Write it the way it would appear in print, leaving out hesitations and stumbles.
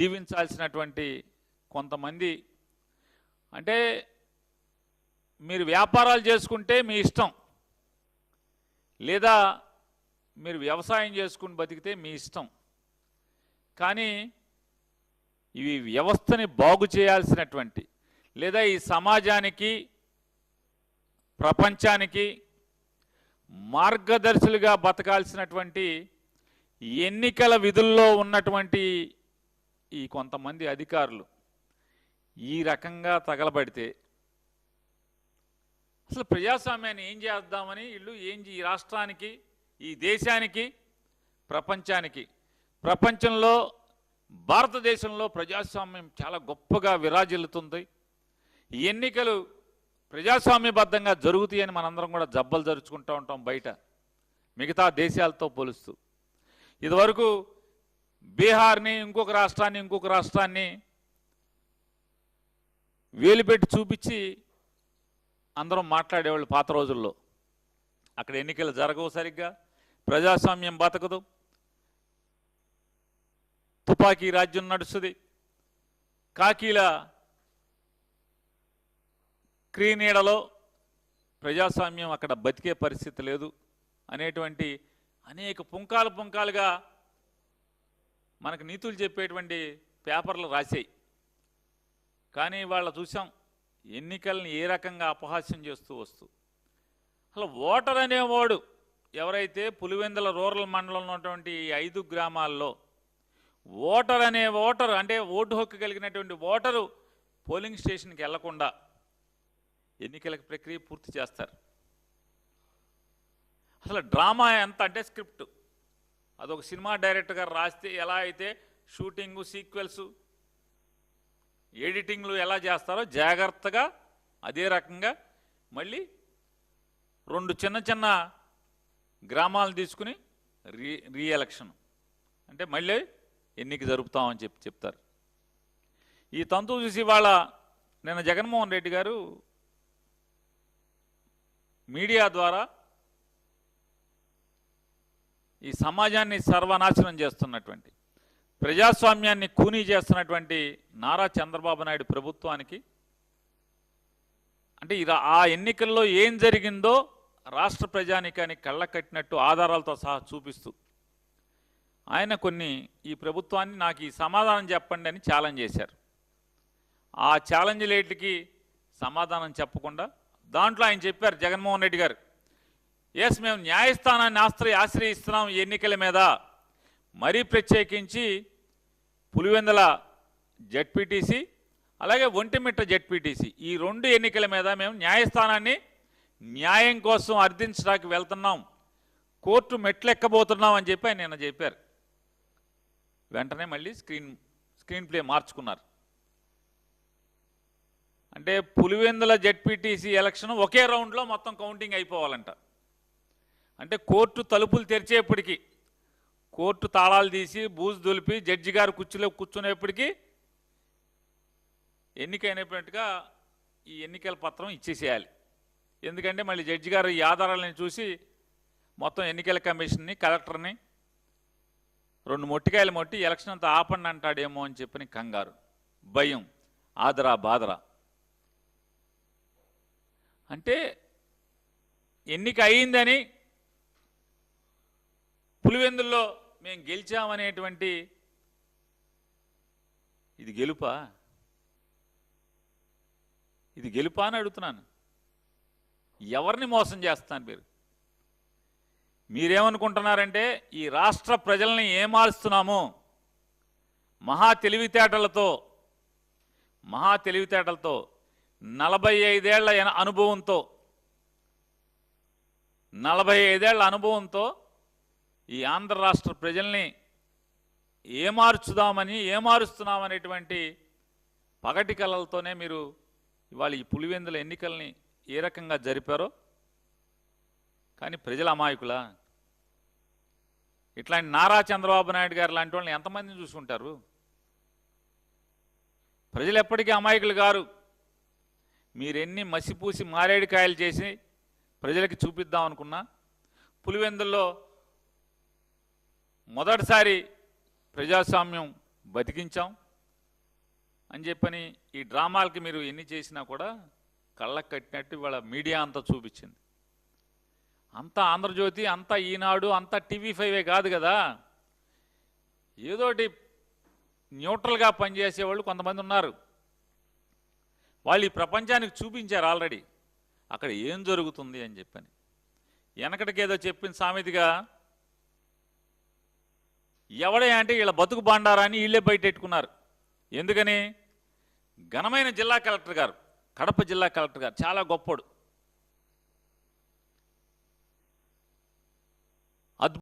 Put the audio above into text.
జీవించాల్సినటువంటి కొంతమంది, అంటే మీరు వ్యాపారాలు చేసుకుంటే మీ ఇష్టం, లేదా మీరు వ్యవసాయం చేసుకుని బతికితే మీ ఇష్టం, కానీ ఇవి వ్యవస్థని బాగు చేయాల్సినటువంటి, లేదా ఈ సమాజానికి ప్రపంచానికి మార్గదర్శులుగా బతకాల్సినటువంటి ఎన్నికల విధుల్లో ఉన్నటువంటి ఈ కొంతమంది అధికారులు ఈ రకంగా తగలబడితే అసలు ప్రజాస్వామ్యాన్ని ఏం చేద్దామని వీళ్ళు ఈ రాష్ట్రానికి, ఈ దేశానికి, ప్రపంచానికి, ప్రపంచంలో భారతదేశంలో ప్రజాస్వామ్యం చాలా గొప్పగా విరాజిల్లుతుంది, ఎన్నికలు ప్రజాస్వామ్యబద్ధంగా జరుగుతాయని మనందరం కూడా జబ్బలు జరుచుకుంటూ ఉంటాం బయట మిగతా దేశాలతో పోలుస్తూ. ఇదివరకు బీహార్ని, ఇంకొక రాష్ట్రాన్ని వేలుపెట్టి చూపించి అందరం మాట్లాడేవాళ్ళు పాత రోజుల్లో. అక్కడ ఎన్నికలు జరగవు సరిగ్గా, ప్రజాస్వామ్యం బతకదు, తుపాకీ రాజ్యం నడుస్తుంది, కాకీల క్రీనీడలో ప్రజాస్వామ్యం అక్కడ బతికే పరిస్థితి లేదు అనేటువంటి అనేక పుంకాలుగా మనకు నీతులు చెప్పేటువంటి పేపర్లు రాశాయి. కానీ వాళ్ళ చూసాం ఎన్నికల్ని ఏ రకంగా అపహాస్యం చేస్తూ వస్తూ. అసలు ఓటర్ అనేవాడు ఎవరైతే పులివెందుల రూరల్ మండలంలో ఉన్నటువంటి 5 గ్రామాల్లో ఓటర్ అంటే ఓటు హక్కు కలిగినటువంటి ఓటరు పోలింగ్ స్టేషన్కి వెళ్లకుండా ఎన్నికల ప్రక్రియ పూర్తి చేస్తారు. అసలు డ్రామా ఎంత అంటే స్క్రిప్ట్ అదొక సినిమా డైరెక్టర్ గారు రాస్తే ఎలా అయితే షూటింగు, సీక్వెల్స్, ఎడిటింగ్లు ఎలా చేస్తారో జాగ్రత్తగా అదే రకంగా మళ్ళీ 2 చిన్న గ్రామాలను తీసుకుని రీఎలక్షన్ అంటే మళ్ళీ ఎన్నిక జరుపుతామని చెప్తారు. ఈ తంతు చూసి వాళ్ళ నిన్న జగన్మోహన్ రెడ్డి గారు మీడియా ద్వారా ఈ సమాజాన్ని సర్వనాశనం చేస్తున్నటువంటి, ప్రజాస్వామ్యాన్ని కూనీ చేస్తున్నటువంటి నారా చంద్రబాబు నాయుడు ప్రభుత్వానికి, అంటే ఆ ఎన్నికల్లో ఏం జరిగిందో రాష్ట్ర ప్రజానికానికి కళ్ళ కట్టినట్టు ఆధారాలతో సహా చూపిస్తూ ఆయన ఈ ప్రభుత్వాన్ని నాకు ఈ సమాధానం చెప్పండి అని ఛాలెంజ్ చేశారు. ఆ ఛాలెంజ్లేటికి సమాధానం చెప్పకుండా దాంట్లో ఆయన చెప్పారు, జగన్మోహన్ రెడ్డి గారు, ఎస్ మేము న్యాయస్థానాన్ని ఆశ్రయిస్తున్నాం ఈ ఎన్నికల మీద, మరీ ప్రత్యేకించి పులివెందుల జెడ్పీటీసీ అలాగే ఒంటిమిట్ట జెడ్పీటీసీ ఈ 2 ఎన్నికల మీద మేము న్యాయస్థానాన్ని న్యాయం కోసం అర్థించడానికి వెళ్తున్నాం, కోర్టు మెట్లెక్కబోతున్నాం అని చెప్పి ఆయన నిన్న చెప్పారు. వెంటనే మళ్ళీ స్క్రీన్ ప్లే మార్చుకున్నారు. అంటే పులివెందుల జెడ్పీటీసీ ఎలక్షన్ ఒకే రౌండ్లో మొత్తం కౌంటింగ్ అయిపోవాలంట. అంటే కోర్టు తలుపులు తెరిచేప్పటికీ, కోర్టు తాళాలు తీసి బూజు దులిపి జడ్జి గారు కుర్చీలో కూర్చునేప్పటికీ ఎన్నికైనట్టుగా ఈ ఎన్నికల పత్రం ఇచ్చేసేయాలి. ఎందుకంటే మళ్ళీ జడ్జి గారు ఈ ఆధారాలను చూసి మొత్తం ఎన్నికల కమిషన్ని, కలెక్టర్ని 2 మొట్టికాయలు మొట్టి ఎలక్షన్ అంతా ఆపండి అంటాడేమో అని చెప్పని కంగారు, భయం, ఆదరా బాదరా. అంటే ఎన్నిక అయిందని పులివెందుల్లో మేము గెలిచామనేటువంటి ఇది గెలుపా అని అడుగుతున్నాను. ఎవరిని మోసం చేస్తున్నారు మీరేమనుకుంటున్నారంటే ఈ రాష్ట్ర ప్రజల్ని ఏమారుస్తున్నాము మహా తెలివితేటలతో 45 ఏళ్ల అనుభవంతో ఈ ఆంధ్ర రాష్ట్ర ప్రజల్ని ఏమారుస్తున్నామనేటువంటి పగటి కళలతోనే మీరు ఇవాళ ఈ పులివెందుల ఎన్నికల్ని ఏ రకంగా జరిపారో. కానీ ప్రజల అమాయకులా? ఇట్లాంటి నారా చంద్రబాబు నాయుడు గారు లాంటి వాళ్ళని ఎంతమందిని చూసుకుంటారు? ప్రజలు ఎప్పటికీ అమాయకులు గారు. మీరెన్ని మసిపూసి మారేడుకాయలు చేసి ప్రజలకి చూపిద్దాం అనుకున్నా, పులివెందుల్లో మొదటిసారి ప్రజాస్వామ్యం బతికించాం. అని చెప్పని ఈ డ్రామాలకి మీరు ఎన్ని చేసినా కూడా కళ్ళకు కట్టినట్టు ఇవాళ మీడియా అంతా చూపించింది. అంతా ఆంధ్రజ్యోతి, అంతా ఈనాడు, అంతా TV5 కాదు కదా, ఏదోటి న్యూట్రల్గా పనిచేసేవాళ్ళు కొంతమంది ఉన్నారు. వాళ్ళు ఈ ప్రపంచానికి చూపించారు ఆల్రెడీ అక్కడ ఏం జరుగుతుంది అని చెప్పని. వెనకటికి ఏదో చెప్పిన సామెతగా ఎవడే అంటే వీళ్ళ బతుకు బాండారాన్ని వీళ్ళే బయటెట్టుకున్నారు. ఎందుకని? ఘనమైన జిల్లా కలెక్టర్ గారు, కడప జిల్లా కలెక్టర్ గారు చాలా గొప్పోడు.